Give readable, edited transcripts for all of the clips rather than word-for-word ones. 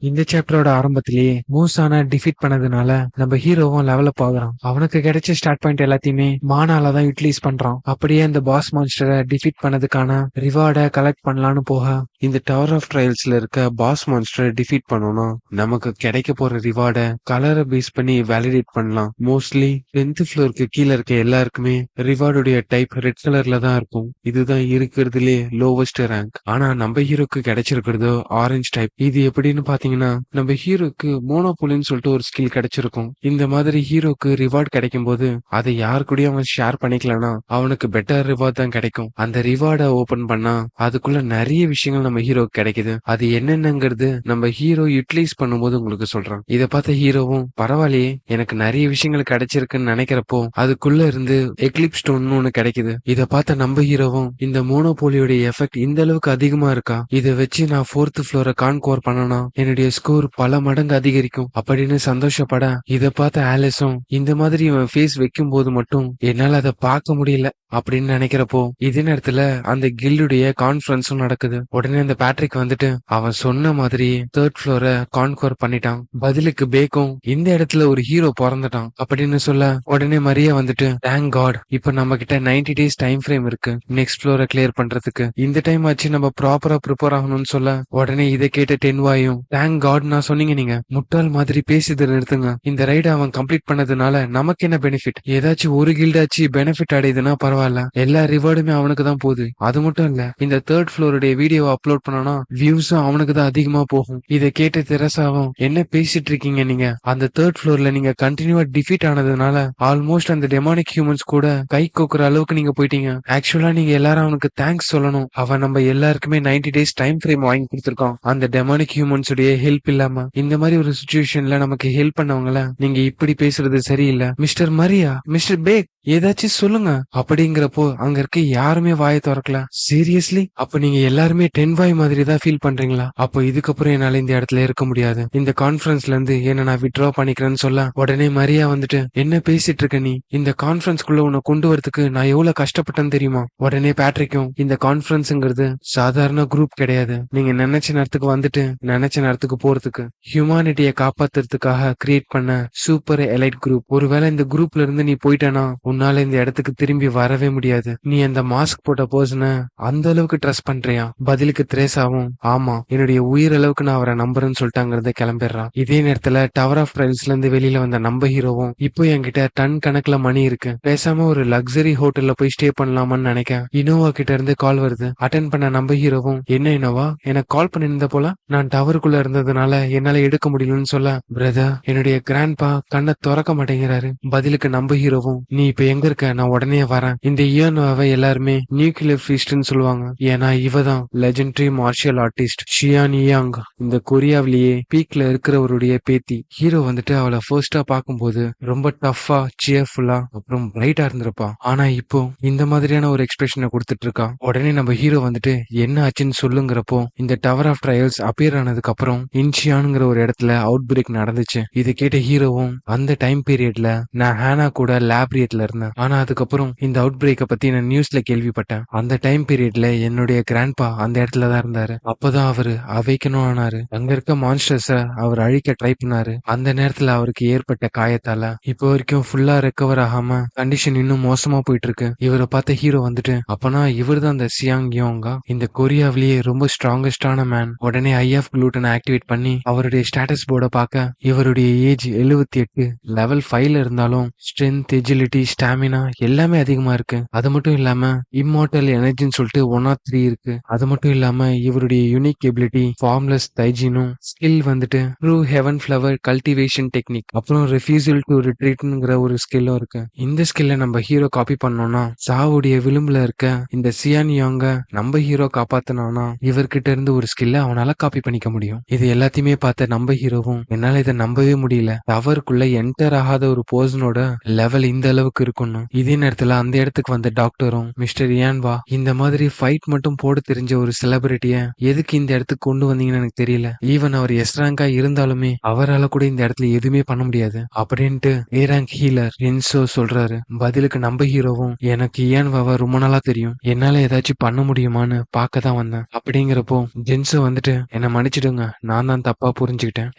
இந்த சாப்டரோட ஆரம்பத்திலேயே மூசான டிஃபீட் பண்ணதுனால நம்ம ஹீரோவும் லெவலப் ஆகுறான். அவனுக்கு கிடைச்ச ஸ்டார்ட் பாயிண்ட் எல்லாத்தையுமே மானால தான் யூட்டிலைஸ் பண்றான். அப்படியே அந்த பாஸ் மான்ஸ்டரை டிஃபீட் பண்ணதுக்கான ரிவார்டை கலெக்ட் பண்ணலான்னு போக, இந்த டவர் ஆஃப் ட்ரையல்ஸ்ல இருக்க பாஸ் மான்ஸ்டரை டிஃபீட் பண்ணணும் நமக்கு கிடைக்க போற ரிவார்டை கலரை பேஸ் பண்ணி வேலிடேட் பண்ணலாம். மோஸ்ட்லி 10th ஃப்ளோருக்கு கீழே இருக்க எல்லாருக்குமே ரிவார்டுடைய டைப் ரெட் கலர்ல தான் இருக்கும். இதுதான் இருக்கிறதுலே லோவஸ்ட் ரேங்க். ஆனா நம்ம ஹீரோக்கு கிடைச்சிருக்கிறதோ ஆரஞ்சு டைப். இது எப்படின்னு பாத்தீங்கன்னா, நம்ம ஹீரோக்கு மோனோபோலின்னு சொல்லிட்டு ஒரு ஸ்கில் கிடைச்சிருக்கும். இந்த மாதிரி ஹீரோக்கு ரிவார்ட் கிடைக்கும் போது அதை யாரு கூடயும் அவன் ஷேர் பண்ணிக்கலனா அவனுக்கு பெட்டர் ரிவார்ட் தான் கிடைக்கும். அந்த ரிவார்டை ஓபன் பண்ணா அதுக்குள்ள நிறைய விஷயங்கள் நம்ம ஹீரோக்கு கிடைக்குது. அது என்னென்னங்கிறது நம்ம ஹீரோ யூட்டிலைஸ் பண்ணும்போது உங்களுக்கு சொல்றான். இதை பார்த்த ஹீரோவும் பரவாயில்லையே, எனக்கு நிறைய விஷயங்கள் கிடைச்சிருக்குன்னு நினைக்கிறப்போ அதுக்குள்ள இருந்து எக்லிப் ஸ்டோன் ஒண்ணு கிடைக்குது. இதை பார்த்த நம்ம ஹீரோவும் இந்த மோனோபோலியோட எஃபெக்ட் இந்த அளவுக்கு அதிகமா இருக்கா, இதை வச்சு நான் 4th ஃப்ளோரை கான்கோர் பண்ணனா என்னுடைய ஸ்கோர் பல மடங்கு அதிகரிக்கும் அப்படின்னு சந்தோஷப்பட, இதை பார்த்த ஆலிஸும் இந்த மாதிரி இவன் ஃபேஸ் வைக்கும் போது மட்டும் என்னால அதை பார்க்க முடியல அப்படின்னு நினைக்கிறப்போ இதே நேரத்துல அந்த கில்டுடைய கான்ஃபரன்ஸும் நடக்குது. உடனே அந்த பேட்ரிக் வந்துட்டு அவன் சொன்ன மாதிரி 3rd ஃப்ளோரை கான்கோர் பண்ணிட்டான். பதிலுக்கு பேக்கும் இந்த இடத்துல ஒரு ஹீரோ பிறந்துட்டான் அப்படின்னு சொல்ல, உடனே மரியா வந்துட்டு தேங்க் காட், இப்ப நம்ம கிட்ட 90 டேஸ் டைம் ஃப்ரேம் இருக்கு நெக்ஸ்ட் ஃப்ளோரை கிளியர் பண்றதுக்கு. இந்த டைம் ஆச்சு நம்ம ப்ராப்பரா ப்ரிப்பேர் ஆகணும்னு சொல்ல, உடனே இதை கேட்ட டென்வாயும் தேங்க் காட் நான் சொன்னீங்க, நீங்க முட்டாள் மாதிரி பேசியதை நிறுத்துங்க. இந்த ரைடை அவன் கம்ப்ளீட் பண்ணதுனால நமக்கு என்ன பெனிஃபிட்? ஏதாச்சும் ஒரு கில்டாச்சு பெனிஃபிட் அடையுதுன்னா பரவாயில்ல, எல்லா ரிவார்டுமே அவனுக்கு தான் போகுது. அது மட்டும் இல்ல, இந்த 3rd ஃப்ளோருடைய வீடியோவை அப்லோட் பண்ணனா வியூஸும் அவனுக்கு தான் அதிகமா போகும். இதை கேட்ட தெரசாவும் என்ன பேசிட்டு இருக்கீங்க நீங்க? அந்த 3rd ஃப்ளோர்ல நீங்க கண்டினியூவா டிஃபீட் ஆனதுனால ஆல்மோஸ்ட் அந்த டெமானிக் ஹியூமன்ஸ் கூட கை கோக்குற அளவுக்கு நீங்க போயிட்டீங்க. ஆக்சுவலா நீங்க எல்லாரும் அவனுக்கு தேங்க்ஸ் சொல்லணும். அவன் நம்ம எல்லாருக்குமே 90 டேஸ் டைம் ஃப்ரேம் வாங்கி கொடுத்திருக்கான். அந்த டெமானிக் ஹியூமன்ஸ் உடைய ஹெல்ப் இல்லாம இந்த மாதிரி ஒரு சிச்சுவேஷன்ல நமக்கு ஹெல்ப் பண்ணவங்கள நீங்க இப்படி பேசுறது சரியில்லை. மிஸ்டர் மரியா, மிஸ்டர் பேக், ஏதாச்சும் சொல்லுங்க அப்படிங்கிறப்போ அங்க இருக்க யாருமே வாயை திறக்கல. சீரியஸ்லி? அப்ப நீங்க எல்லாருமே டென்வாய் மாதிரி தான் ஃபீல் பண்றீங்களா? அப்போ இதுக்கப்புறம் என்னால இந்த இடத்துல இருக்க முடியாது, இந்த கான்ஃபரன்ஸ்ல இருந்து என்ன நான் வித்ட்ரா பண்ணிக்கிறேன்னு சொல்ல, உடனே மரியா வந்துட்டு என்ன பேசிட்டு இருக்க நீ? இந்த கான்ஃபரன்ஸ்குள்ள உன்னை கொண்டு வரதுக்கு நான் எவ்வளவு கஷ்டப்பட்டேன்னு தெரியுமா? உடனே பேட்ரிக்கும் இந்த கான்ஃபரன்ஸ்ங்கிறது சாதாரண குரூப் கிடையாது. நீங்க நினைச்ச நேரத்துக்கு வந்துட்டு நினைச்ச நேரத்துக்கு போறதுக்கு ஹியூமானிட்டியை காப்பாத்துறதுக்காக கிரியேட் பண்ண சூப்பர் எலைட் குரூப். ஒருவேளை இந்த குரூப்ல இருந்து நீ போயிட்டனா உன்னால இந்த இடத்துக்கு திரும்பி வரவே முடியாது. நீ அந்த மாஸ்க் போட்ட பர்சனை அந்த அளவுக்கு ட்ரஸ்ட் பண்றியா? பதிலுக்கு திரேசாவும் ஆமா, என்னுடைய உயிர் அளவுக்கு நான் அவரை நம்புறேன்னு சொல்லிட்டாங்கிறத கிளம்பிடுறான். இதே நேரத்துல டவர் ஆஃப் ட்ரையல்ஸ்ல இருந்து வெளியில வந்த நம்ம ஹீரோவும் இப்போ என்கிட்ட டன் கணக்குல மணி இருக்கு, பேசாம ஒரு லக்ஸரி ஹோட்டல்ல போய் ஸ்டே பண்ணலாமான்னு நினைக்க இனோவா கிட்ட இருந்து கால் வருது. அட்டென்ட் பண்ண நம்ம ஹீரோவும் என்ன இனோவா, எனக்கு கால் பண்ணிருந்த போல, நான் டவருக்குள்ள இருந்ததுனால என்னால எடுக்க முடியலன்னு சொல்ல, பிரதர் என்னுடைய கிராண்ட்பா கண்ணை திறக்க மாட்டேங்கிறாரு. பதிலுக்கு நம்ம ஹீரோவும் நீ இப்ப எங்க இருக்க, நான் உடனே வரேன். இந்த இயனோவை எல்லாருமே நியூக்ளியர் ஃபீஸ்ட்னு சொல்லுவாங்க, ஏன்னா இவதான் legendary martial artist Shiyan Yang, இந்த கொரியாவிலேயே பீக்ல இருக்கிறவருடைய பேத்தி. ஹீரோ வந்துட்டு அவளை ஃபர்ஸ்டா பார்க்கும்போது ரொம்ப டஃபா சியர்ஃபுல்லா அப்புறம் பிரைட்டா இருந்திருப்பா. ஆனா இப்போ இந்த மாதிரியான ஒரு எக்ஸ்பிரஷனை கொடுத்துட்டு இருக்கா. உடனே நம்ம ஹீரோ வந்துட்டு என்ன ஆச்சுன்னு சொல்லுங்கிறப்போ இந்த டவர் ஆஃப் ட்ரையல்ஸ் அப்பியர் ஆனதுக்கு அப்புறம் இன்ஷியானுங்கிற ஒரு இடத்துல அவுட் பிரேக் நடந்துச்சு. இதை கேட்ட ஹீரோவும் அந்த டைம் பீரியட்ல நான் ஹேனா கூட லேப்ரியட்ல இருந்தேன், ஆனா அதுக்கப்புறம் இந்த அவுட் பிரேக்க பத்தி நான் நியூஸ்ல கேள்விப்பட்டேன். அந்த டைம் பீரியட்ல என்னுடைய கிராண்ட்பா அந்த இடத்துல தான் இருந்தாரு. அப்பதான் அவரு அவைக்கணும் ஆனாரு. அங்க இருக்க மான்ஸ்டர்ஸ அவர் அழிக்க ட்ரை பண்ணாரு. அந்த நேரத்துல அவருக்கு ஏற்பட்ட காயத்தால இப்போ வரைக்கும் ஃபுல்லா ரெக்கவர் ஆகாம கண்டிஷன் இன்னும் மோசமா போயிட்டு இருக்கு. இவரை பார்த்த ஹீரோ வந்துட்டு அப்பனா இவர் தான் அந்த சியாங் யோங்கா, இந்த கொரியாவிலேயே ரொம்ப ஸ்ட்ராங்கஸ்டான மேன். உடனே ஐ ஆஃப் குளூட்டன் ஆக்டிவேட் பண்ணி அவருடைய ஸ்டேட்டஸ் போர்டை பார்க்க இவருடைய ஏஜ் 78, லெவல் 5ல இருந்தாலும் ஸ்ட்ரென்த், எஜிலிட்டி, ஸ்டாமினா எல்லாமே அதிகமா இருக்கு. அது மட்டும் இல்லாம இம்மார்டல் எனர்ஜின்னு சொல்லிட்டு 103 இருக்கு. அது மட்டும் இல்லாம இவருடைய யூனிக் எபிலிட்டி ஃபார்ம்லெஸ் தைஜினும், ஸ்கில் வந்துட்டு true heaven flower cultivation technique, அப்புறம் ரெஃப்யூசல் டு ரிட்ரீட்ங்கிற ஒரு ஸ்கில்லும் இருக்கு. இந்த ஸ்கில்ல நம்ம ஹீரோ காப்பி பண்ணோம்னா சாவுடைய விளிம்புல இருக்க இந்த சியான் யாங்க நம்ம ஹீரோ காப்பாத்தினானா இவர்கிட்ட இருந்து ஒரு ஸ்கில்ல அவனால காப்பி பண்ணிக்க முடியும். இது எல்லாத்தையுமே பார்த்த நம்ம ஹீரோவும் என்னால இதை நம்பவே முடியல, டவருக்குள்ள என்டர் ஆகாத ஒரு பர்சனோட லெவல் இந்த அளவுக்கு இருக்கும்னு. இதே நேரத்துல அந்த இடத்துக்கு வந்த டாக்டரும் மிஸ்டர் இயான்வா, இந்த மாதிரி ஃபைட் மட்டும் போட தெரிஞ்ச ஒரு செலிபிரிட்டிய எதுக்கு இந்த இடத்துக்கு கொண்டு வந்தீங்கன்னு எனக்கு தெரியல. ஈவன் அவர் எஸ் ரேங்கா இருந்தாலுமே அவரால கூட இந்த இடத்துல எதுவுமே பண்ண முடியாது அப்படின்ட்டு ஏ ரேங்க் ஹீலர் என்சோ சொல்றாரு. பதிலுக்கு நம்ம ஹீரோவும், எனக்கு இயான்வாவை ரொம்ப நாளா தெரியும், என்னால ஏதாச்சும் பண்ண முடியுமான்னு பார்க்க தான் வந்தேன். அப்படிங்கிறப்போ ஜென்சோ வந்துட்டு, என்ன மன்னிச்சிடுங்க, நான் தான் தப்பா புரிஞ்சுக்கிட்டேன்.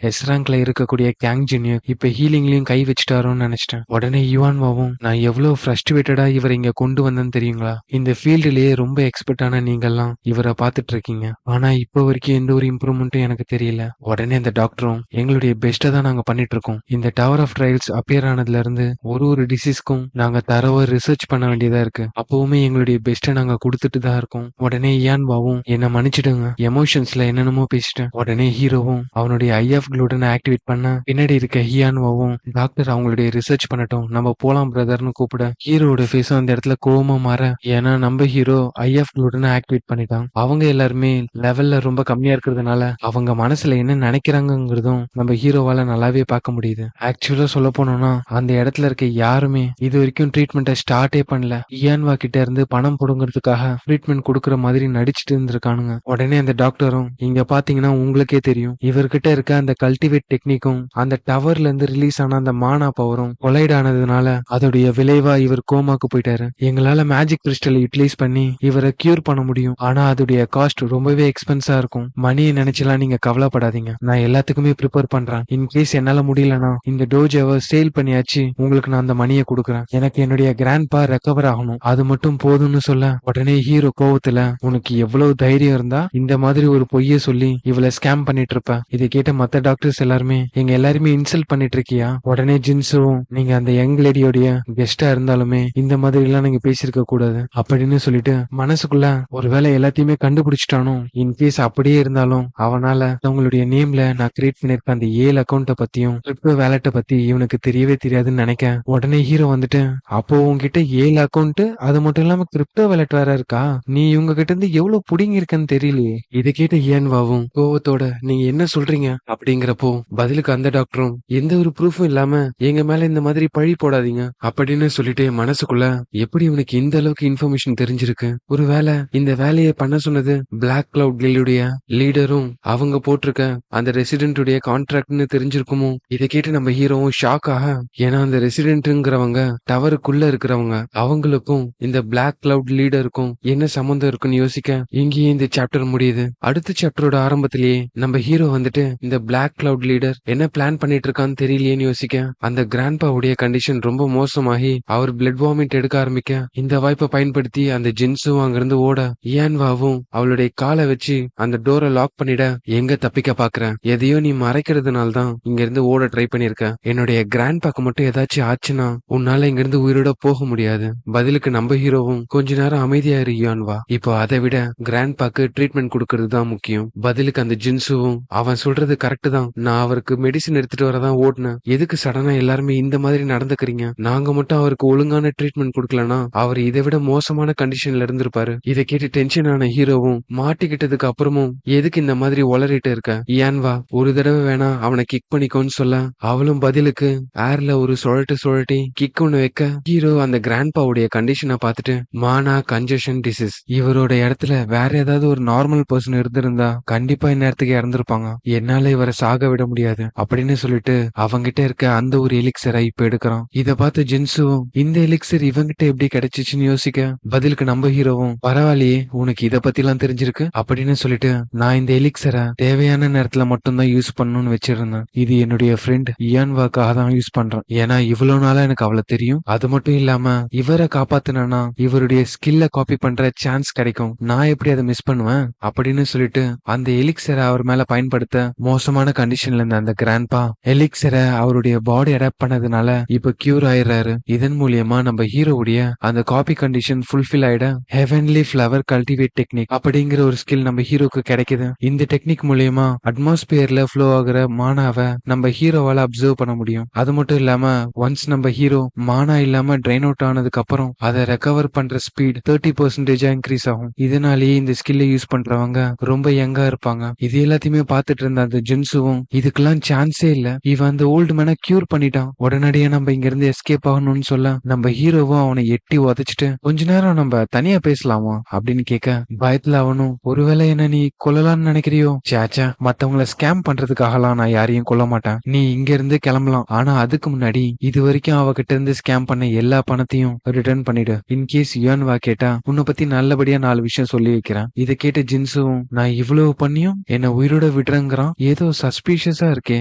எஸ் ரேங்க்ல இருக்கக்கூடிய கேங் ஜூனியர் இப்ப ஹீலிங்லயும் கை வச்சுட்டாரோன்னு நினைச்சிட்டேன். உடனே யுவான்வாவும், நான் எவ்வளவு ஃப்ரஸ்ட்ரேட்டடா இவரை இங்க கொண்டு வந்தேன்னு தெரியுங்களா? இந்த ஃபீல்டுலயே ரொம்ப எக்ஸ்பர்ட்டான நீங்கெல்லாம் இவரை பார்த்துட்டு இருக்கீங்க, ஆனா இப்ப வரைக்கும் எந்த ஒரு இம்ப்ரூவ்மெண்ட்டும் எனக்கு தெரியல. உடனே அந்த டாக்டரும், எங்களுடைய பெஸ்ட்டை தான் நாங்க பண்ணிட்டு இருக்கோம். இந்த டவர் ஆஃப் ட்ரையல்ஸ் அப்பியர் ஆனதுல இருந்து ஒரு டிசீஸ்க்கும் நாங்க தரவா ரிசர்ச் பண்ண வேண்டியதா இருக்கு. அப்பவுமே எங்களுடைய பெஸ்ட்டை நாங்க கொடுத்துட்டு தான் இருக்கோம். உடனே இயான்வாவும், என்ன மன்னிச்சிடுங்க, எமோஷன்ஸ்ல என்னென்னமோ பேசிட்டேன். உடனே ஹீரோவும் அவனுடைய ஐ ஆஃப் குளூடனை ஆக்டிவேட் பண்ண பின்னாடி இருக்க ஹியான்வாவும், டாக்டர் அவங்களுடைய ரிசர்ச் பண்ணட்டும், நம்ம போலாம் பிரதர்னு கூப்பிட ஹீரோட ஃபேஸும் அந்த இடத்துல கோவமா மாற, ஏன்னா நம்ம ஹீரோ ஐ ஆஃப் குளூடனை ஆக்டிவேட் பண்ணிட்டான். அவங்க எல்லாருமே லெவல்ல ரொம்ப கம்மியா இருக்கிறதுனால அவங்க மனசுல என்ன நினைக்கிறாங்கிறதும் நம்ம ஹீரோவால நல்லாவே பார்க்க முடியுது. ஆக்சுவலா சொல்ல போனோம்னா அந்த இடத்துல இருக்க யாருமே இது வரைக்கும் ட்ரீட்மெண்ட்டை ஸ்டார்ட்டே பண்ணல. இயான்வா கிட்ட இருந்து பணம் புடுங்கிறதுக்காக ட்ரீட்மெண்ட் கொடுக்கற மாதிரி நடிச்சிட்டு இருந்திருக்கானுங்க. உடனே அந்த டாக்டரும், இங்க பாத்தீங்கன்னா உங்களுக்கே தெரியும், இவர்கிட்ட இருக்க அந்த கல்டிவேட் டெக்னிக்கும் அந்த டவர்ல இருந்து ரிலீஸ் ஆன அந்த மானா பவரும் கொலைட் ஆனதுனால அதோடைய விளைவா இவர் கோமாக்கு போயிட்டாரு. எங்களால மேஜிக் கிறிஸ்டல் யூட்டிலைஸ் பண்ணி இவரை கியூர் பண்ண முடியும், ஆனா அதோடைய காஸ்ட் ரொம்பவே எக்ஸ்பென்ஸா இருக்கும். மணியை நினைச்சலாம் நீங்க கவலைப்படாதீங்க, நான் எல்லாத்துக்குமே ப்ரிப்பேர் பண்றேன். இன்கேஸ் என்னால முடியலன்னா இந்த டோஜாவை சேல் பண்ணியாச்சு உங்களுக்கு நான் அந்த மணியை கொடுக்குறேன். எனக்கு என்னுடைய கிராண்ட்பா ரெக்கவர் ஆகணும், அது மட்டும் போதும்னு சொல்ல உடனே ஹீரோ கோவத்துல, உனக்கு எவ்வளவு தைரியம் இருந்தா இந்த மாதிரி ஒரு பொய்ய சொல்லி இவளை ஸ்கேம் பண்ணிட்டு இருப்ப? இதை கேட்ட மத்த டாக்டர்ஸ் எல்லாருமே, எங்க எல்லாருமே இன்சல்ட் பண்ணிட்டு இருக்கியா? உடனே ஜின்சுவும், நீங்க அந்த யங் லேடியோடைய கெஸ்டா இருந்தாலுமே இந்த மாதிரி எல்லாம் நீங்க பேசிருக்க கூடாது அப்படின்னு சொல்லிட்டு மனசுக்குள்ள, ஒருவேளை எல்லாத்தையுமே கண்டுபிடிச்சிட்டானோ, இன்கேஸ் அப்படியே இருந்தாலும் அவனால அவங்களுடைய நேம்ல நான் கிரியேட் பண்ணிருக்க அந்த 7 அக்கௌண்ட்டை பத்தியும் கிரிப்டோ வேலட்டை பத்தி இவனுக்கு தெரியவே தெரியாதுன்னு நினைக்க உடனே ஹீரோ வந்துட்டு, அப்போ உங்ககிட்ட 7 அக்கௌண்ட், அது மட்டும் இல்லாம கிரிப்டோ வேலட் வேற இருக்கா? நீ இவங்க கிட்ட இருந்து எவ்வளவு புடிங்கி இருக்கன்னு தெரியலையே. இதை கேட்ட இயான்வாவும் கோவத்தோட, நீங்க என்ன சொல்றீங்க அப்படிங்கிறப்போ பதிலுக்கு அந்த டாக்டரும், எந்த ஒரு ப்ரூஃபும் இல்லாம எங்க மேல இந்த மாதிரி பழி போடாதீங்க அப்படின்னு சொல்லிட்டு மனசுக்குள்ள, எப்படி இவனுக்கு இந்த அளவுக்கு இன்ஃபர்மேஷன் தெரிஞ்சிருக்கு? ஒருவேளை இந்த வேலையை பண்ண சொன்னது பிளாக் கிளவுட் கில்டுடைய லீடரும் அவங்க போட்டிருக்க அந்த ரெசிடென்ட்டுடைய கான்ட்ராக்ட்னு தெரிஞ்சிருக்குமோ? இதை கேட்டு நம்ம ஹீரோவும் ஷாக் ஆக, ஏன்னா அந்த ரெசிடென்ட்ங்கிறவங்க டவருக்குள்ள இருக்கிறவங்க, அவங்களுக்கும் இந்த பிளாக் கிளவுட் லீடருக்கும் என்ன சம்பந்தம் இருக்குன்னு யோசிக்க இங்கேயே இந்த சாப்டர் முடியுது. அடுத்த சாப்டரோட ஆரம்பத்திலேயே நம்ம ஹீரோ வந்துட்டு, இந்த பிளாக் கிளவுட் லீடர் என்ன பிளான் பண்ணிட்டு இருக்கான்னு தெரியலையேன்னு யோசிக்க அந்த கிராண்ட்பாவுடைய கண்டிஷன் ரொம்ப மோசமாகி அவர் பிளட் வாமிட் எடுக்க ஆரம்பிக்க, இந்த வாய்ப்பை பயன்படுத்தி அந்த ஜின்ஸும் அங்கிருந்து ஓட இயான்வாவும் அவளுடைய காலை வச்சு அந்த டோரை லாக் பண்ணிட, எங்க தப்பிக்க பாக்குறேன், எதையோ நீ மறைக்கிறதுனால தான் இங்க இருந்து ஓட ட்ரை பண்ணிருக்க, என்னுடைய கிராண்ட்பாக்கு மட்டும் ஏதாச்சும் ஆச்சுன்னா உன்னால இங்க இருந்து உயிரோட போக முடியாது. பதிலுக்கு நம்ம ஹீரோவும், கொஞ்ச நேரம் அமைதியா இரு இயான்வா, இப்போ அதை விட கிராண்ட்பாக்கு ட்ரீட்மெண்ட் கொடுக்கறது தான் முக்கியம். பதிலுக்கு அந்த ஜின்ஸுவும், அவன் சொல்றது கரெக்ட் தான், நான் அவருக்கு மெடிசின் எடுத்துட்டு வரதான் ஓடுனேன், எதுக்கு சடனா எல்லாருமே இந்த மாதிரி நடந்துக்கிறீங்க? நாங்க மட்டும் அவருக்கு ஒழுங்கான ட்ரீட்மெண்ட் கொடுக்கலனா அவர் இதை விட மோசமான கண்டிஷன்ல இருந்திருப்பாரு. இதை கேட்டு டென்ஷன் ஆன ஹீரோவும், மாட்டிக்கிட்டதுக்கு அப்புறமும் எதுக்கு இந்த மாதிரி ஒளறிட்டு இருக்க இயான்வா, ஒரு தடவை வேணா அவனை கிக் பண்ணிக்கோன்னு சொல்ல அவளும் பதிலுக்கு ஏர்ல ஒரு சுழட்டி கிக் ஒண்ணு வைக்க, ஹீரோ அந்த கிராண்ட்பாவுடைய கண்டிஷனை பார்த்துட்டு, மானா கன்ஜஷன் டிசீஸ், இவரோட இடத்துல வேற ஏதாவது ஒரு நார்மல் பர்சன் இருந்திருந்தா கண்டிப்பா இந்நேரத்துக்கு இறந்திருப்பாங்க, என்னால இவரை சாக விட முடியாது அப்படின்னு சொல்லிட்டு அவங்கிட்ட இருக்க அந்த ஒரு எலிக்சரை இப்ப எடுக்கிறான். இத பார்த்து ஜின்சுவும், இந்த எலிக்சர் இவங்கிட்ட எப்படி கிடைச்சிச்சுன்னு யோசிக்க பதிலுக்கு நம்ம ஹீரோவும், பரவாயில்லையே உனக்கு இத பத்தி எல்லாம் தெரிஞ்சிருக்கு அப்படின்னு சொல்லிட்டு, நான் இந்த எலிக்சரை தேவையான நேரத்துல மட்டும்தான் யூஸ் பண்ணணும்னு வச்சிருந்தேன், இது என்னுடைய ஃப்ரெண்ட் இயான்வாக்காக தான் யூஸ் பண்றேன், ஏன்னா இவ்வளவு நாளா எனக்கு அவளை தெரியும், அது மட்டும் இல்லாம இவரை காப்பாத்தினா இவருடைய ஸ்கில்ல காப்பி பண்ற சான்ஸ் கிடைக்கும், நான் எப்படி அதை மிஸ் பண்ணுவேன் அப்படின்னு சொல்லிட்டு அந்த எலிக்சரை அவர் மேல பயன்படுத்த மோசமான கண்டிஷன்ல இருந்த அந்த கிராண்ட்பா எலிக்சரை அவருடைய பாடி அடாப்ட் பண்ணதுனால இப்ப கியூர் ஆயிடுறாரு. இதன் மூலியமா நம்ம ஹீரோவுடைய அந்த காப்பி கண்டிஷன் ஃபுல்ஃபில் ஆயிட ஹெவன்லி ஃபிளவர் கல்டிவேட் டெக்னிக் அப்படிங்கிற ஒரு ஸ்கில் நம்ம ஹீரோக்கு கிடைக்குது. இந்த டெக்னிக் மூலியமா அட்மாஸ்பியர்ல ஃப்ளோ ஆகுற மானாவை நம்ம ஹீரோவால அப்சர்வ் பண்ண முடியும். அது மட்டும் இல்லாம ஒன்ஸ் நம்ம ஹீரோ மானா இல்லாம ட்ரைன் அவுட் ஆனதுக்கு அப்புறம் அதை ரெக்கவர் பண்ற ஸ்பீட் 30% இன்க்ரீஸ் ஆகும். இதனாலேயே இந்த ஸ்கில்லை யூஸ் பண்றவங்க ரொம்ப யங்கா இருப்பாங்க. இது எல்லாத்தையுமே பார்த்துட்டு இருந்த அந்த ஜின்சுவும், இதுக்கெல்லாம் சான்ஸே இல்ல, இவன் அந்த ஓல்டு மேனை கியூர் பண்ணிட்டான், உடனடியா நம்ம இங்க இருந்து எஸ்கேப் ஆகணும்னு அப்படின்னு சொல்ல நம்ம ஹீரோவும் அவனை எட்டி உதைச்சிட்டு கொஞ்ச நேரம் நம்ம தனியா பேசலாமா அப்படின்னு கேட்க பயத்துல அவனும் ஒருவேளை என்ன நீ கொல்லலாம்னு நினைக்கிறியோ? சேச்சா, மத்தவங்கள ஸ்கேம் பண்றதுக்காகலாம் நான் யாரையும் கொல்ல மாட்டேன். நீ இங்க இருந்து கிளம்பலாம். ஆனா அதுக்கு முன்னாடி இது வரைக்கும் அவகிட்ட இருந்து ஸ்கேம் பண்ண எல்லா பணத்தையும் ரிட்டர்ன் பண்ணிடு. இன்கேஸ் யுவான்வா கேட்டா உன்னை பத்தி நல்லபடியா 4 விஷயம் சொல்லி வைக்கிறேன். இதை கேட்ட ஜின்சுவும் நான் இவ்வளவு பண்ணியும் என்ன உயிரோட விடுறேங்கிறான், ஏதோ சஸ்பீஷியஸா இருக்கே.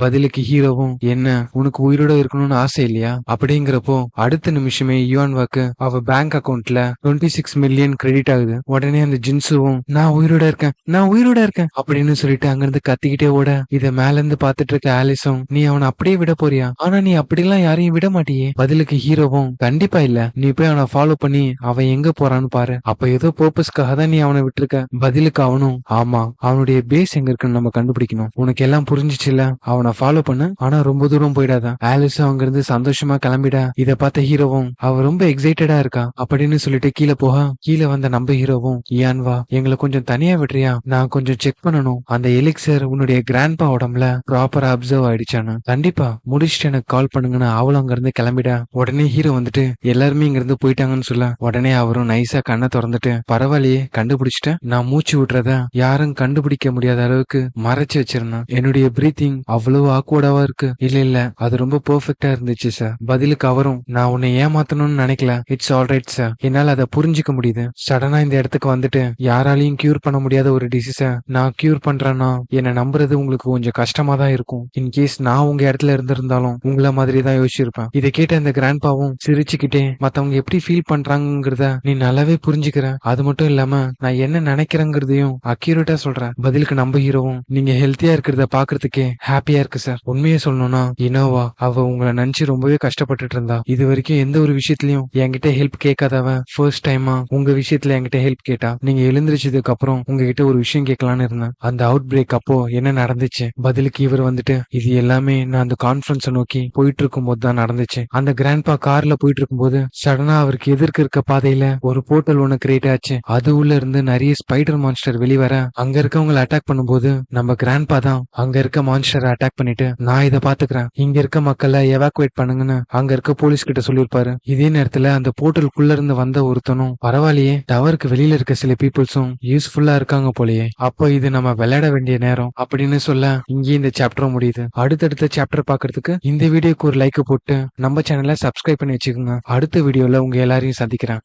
பதிலுக்கு ஹீரோவும் என்ன உனக்கு உயிரோட இருக்கணும்னு ஆசை இல்லையா அப்படிங்கிறப்போ அடுத்த நிமிஷமே யுவான்வாக்கு அவ பேங்க் அக்கவுண்ட்ல 26 மில்லியன் கிரெடிட் ஆகுது. உடனே அந்த ஜின்சுவும் நான் உயிரோட இருக்கேன் அப்படின்னு சொல்லிட்டு அங்கிருந்து கத்திக்கிட்டே ஓட இத மேல இருந்து பாத்துட்டு இருக்க ஆலிஸும் நீ அவனை அப்படியே விட போறியா? ஆனா நீ அப்படிலாம் யாரையும் விட மாட்டியே. பதிலுக்கு ஹீரோவும் கண்டிப்பா இல்ல, நீ போய் அவனை ஃபாலோ பண்ணி அவன் எங்க போறான்னு பாரு. அப்ப ஏதோ பர்பஸ்க்காக தான் நீ அவனை விட்டுருக்க. பதிலுக்கு அவனும் ஆமா, அவனுடைய பேஸ் எங்க இருக்குன்னு நம்ம கண்டுபிடிக்கணும். உனக்கு எல்லாம் புரிஞ்சிச்சுல, அவனை ஃபாலோ பண்ணு, ஆனா ரொம்ப தூரம் போயிடாத. ஆலிஸும் அங்க இருந்து சந்தோஷமா கிளம்பிட இத பார்த்த ஹீரோவும் அவ ரொம்ப எக்ஸைட்டடா இருக்கா அப்படின்னு சொல்லிட்டு கீழே போக கீழே வந்த நம்ம ஹீரோவும் யுவான்வா எங்களை கொஞ்சம் தனியா விடுறியா, நான் கொஞ்சம் செக் பண்ணணும் அந்த எலிக்சர் உன்னுடைய கிராண்ட்பா உடம்புல ப்ராப்பரா அப்சர்வ் ஆயிடுச்சானு. கண்டிப்பா முடிச்சுட்டு எனக்கு கால் பண்ணுங்கன்னு அவளும் அங்க இருந்து கிளம்பிட உடனே ஹீரோ வந்துட்டு எல்லாருமே இங்க இருந்து போயிட்டாங்கன்னு சொல்ல உடனே அவரும் நைஸா கண்ணை திறந்துட்டு பரவாயில்லையே கண்டுபிடிச்சிட்டேன், நான் மூச்சு விட்டுறத யாரும் கண்டுபிடிக்க முடியாத அளவுக்கு மறைச்சு வச்சிருந்தேன். என்னுடைய பிரீத்திங் அவ்வளவு ஆக்வர்டாவா இருக்கு. இல்ல அது ரொம்ப பெர்ஃபெக்டா இருந்துச்சு சார். பதிலுக்கு அவரும் நான் உன்னை ஏமாத்தணும்னு நினைக்கல, இட்ஸ் ஆல்ரைட் சார், என்னால அதை புரிஞ்சுக்க முடியுது. சடனா இந்த இடத்துக்கு வந்துட்டு யாராலையும் கியூர் பண்ண முடியாத ஒரு டிசீஸ நான் கியூர் பண்றேன்னா என்ன நம்புறது உங்களுக்கு கொஞ்சம் கஷ்டமா தான் இருக்கும். இன்கேஸ் நான் உங்க இடத்துல இருந்திருந்தாலும் உங்களை மாதிரி தான் யோசிச்சிருப்பேன். இதை கேட்ட இந்த கிராண்ட்பாவும் சிரிச்சுக்கிட்டே மத்தவங்க எப்படி ஃபீல் பண்றாங்கிறத நீ நல்லாவே புரிஞ்சுக்கிற, அது மட்டும் இல்லாம நான் என்ன நினைக்கிறேங்கிறதையும் அக்யூரேட்டா சொல்றேன். பதிலுக்கு நம்ம ஹீரோவும் நீங்க ஹெல்த்தியா இருக்கிறத பாக்குறதுக்கே ஹாப்பியா இருக்கு சார். உண்மையை சொல்லணும்னா இனோவா அவ உங்களை நினைச்சு ரொம்பவே கஷ்டப்பட்டுட்டு இருந்தா. இது வரைக்கும் எந்த ஒரு விஷயத்திலயும் என்கிட்ட ஹெல்ப் கேட்காதவன் ஃபர்ஸ்ட் டைமா உங்க விஷயத்துல என்கிட்ட ஹெல்ப் கேட்டா. நீங்க எழுந்திருச்சதுக்கு அப்புறம் உங்ககிட்ட ஒரு விஷயம் கேட்கலான்னு இருந்தேன். அந்த அவுட் பிரேக் அப்போ என்ன நடந்துச்சு? பதிலுக்கு இவர் வந்துட்டு இது எல்லாமே நான் அந்த கான்ஃபரன்ஸை நோக்கி போயிட்டு இருக்கும் போது தான் நடந்துச்சு. அந்த கிராண்ட்பா கார்ல போயிட்டு இருக்கும்போது சடனா அவருக்கு எதிர்க்க இருக்க பாதையில ஒரு போர்ட்டல் ஒண்ணு கிரியேட் ஆச்சு. அது உள்ள இருந்து நிறைய ஸ்பைடர் மான்ஸ்டர் வெளிவர அங்க இருக்கவங்களை அட்டாக் பண்ணும்போது நம்ம கிராண்ட்பா தான் அங்க இருக்க மான்ஸ்டரை அட்டாக் பண்ணிட்டு நான் இதை பாத்துக்கிறேன், இங்க இருக்க மக்களை எவாக்குவேட் பண்ணுங்கன்னு அங்க இருக்க போலீஸ் கிட்ட சொல்லிருப்பாரு. இதே நேரத்துல அந்த போர்ட்டலுக்குள்ள இருந்து வந்த ஒருத்தனும் பரவாயில்லையே டவருக்கு வெளியில இருக்க சில பீப்புள்ஸும் யூஸ்ஃபுல்லா இருக்காங்க போலயே, அப்போ இது நம்ம விளையாட வேண்டிய நேரம் அப்படின்னு சொல்ல இங்கே இந்த சாப்டர் முடியுது. அடுத்தடுத்த சாப்டர் பாக்குறதுக்கு இந்த வீடியோக்கு ஒரு லைக் போட்டு நம்ம சேனலை சப்ஸ்கிரைப் பண்ணி வச்சுக்கோங்க. அடுத்த வீடியோல உங்க எல்லாரையும் சந்திக்கிறேன்.